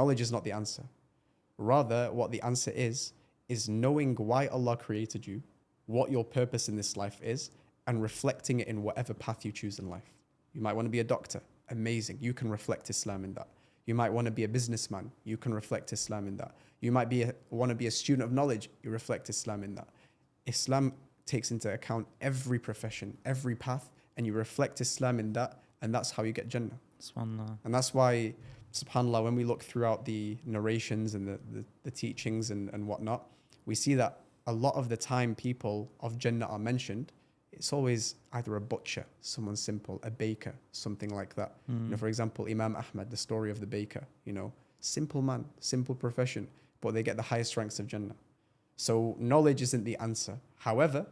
Knowledge is not the answer. Rather, what the answer is knowing why Allah created you, what your purpose in this life is, and reflecting it in whatever path you choose in life. You might want to be a doctor. Amazing. You can reflect Islam in that. You might want to be a businessman. You can reflect Islam in that. You might want to be a student of knowledge. You reflect Islam in that. Islam takes into account every profession, every path, and you reflect Islam in that, and that's how you get Jannah. SubhanAllah. And that's why, subhanAllah, when we look throughout the narrations and the teachings and whatnot, we see that a lot of the time people of Jannah are mentioned, it's always either a butcher, someone simple, a baker, something like that. For example, Imam Ahmad, the story of the baker, simple man, simple profession, but they get the highest ranks of Jannah. So knowledge isn't the answer. However,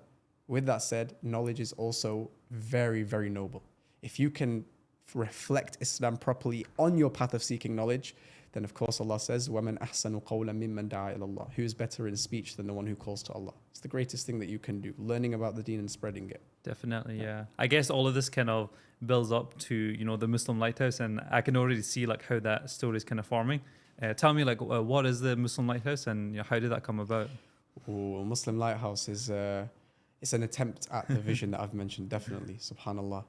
with that said, knowledge is also very, very noble. If you can reflect Islam properly on your path of seeking knowledge, then of course Allah says, وَمَنْ أَحْسَنُ قَوْلًا مِمَّنْ دَعَى إِلَى اللَّهِ. Who is better in speech than the one who calls to Allah? It's the greatest thing that you can do, learning about the deen and spreading it. Definitely, yeah. I guess all of this kind of builds up to, the Muslim Lighthouse, and I can already see like how that story is kind of forming. Tell me, like, what is the Muslim Lighthouse, and how did that come about? Muslim Lighthouse is it's an attempt at the vision that I've mentioned, definitely, subhanAllah.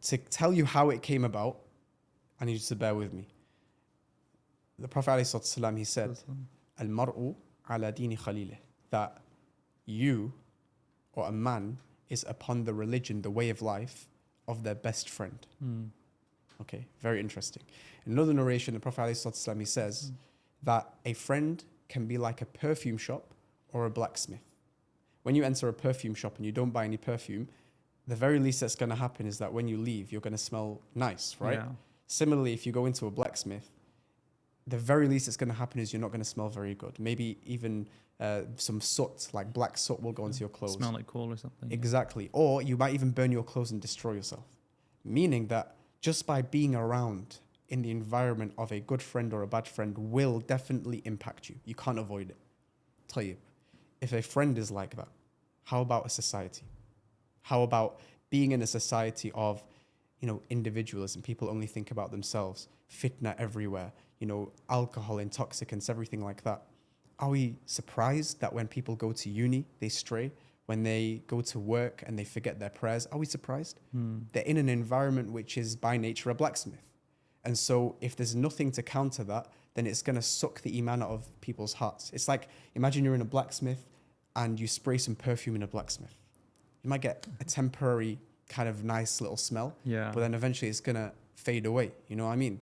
To tell you how it came about, I need you to bear with me. The Prophet ﷺ, he said, Al-mar'u ala dini khalilih, that you or a man is upon the religion, the way of life of their best friend. Okay, very interesting. In another narration, the Prophet ﷺ, he says that a friend can be like a perfume shop or a blacksmith. When you enter a perfume shop and you don't buy any perfume, the very least that's going to happen is that when you leave, you're going to smell nice, right? Yeah. Similarly, if you go into a blacksmith, the very least that's going to happen is you're not going to smell very good. Maybe even some soot, like black soot, will go into your clothes. Smell like coal or something. Exactly. Or you might even burn your clothes and destroy yourself. Meaning that just by being around in the environment of a good friend or a bad friend will definitely impact you. You can't avoid it. Tayyib. If a friend is like that, how about a society? How about being in a society of, individualism? People only think about themselves. Fitna everywhere. Alcohol, intoxicants, everything like that. Are we surprised that when people go to uni, they stray? When they go to work and they forget their prayers, are we surprised? They're in an environment which is by nature a blacksmith. And so if there's nothing to counter that, then it's going to suck the iman out of people's hearts. It's like, imagine you're in a blacksmith and you spray some perfume in a blacksmith. You might get a temporary kind of nice little smell, Yeah. but then eventually it's going to fade away. You know what I mean?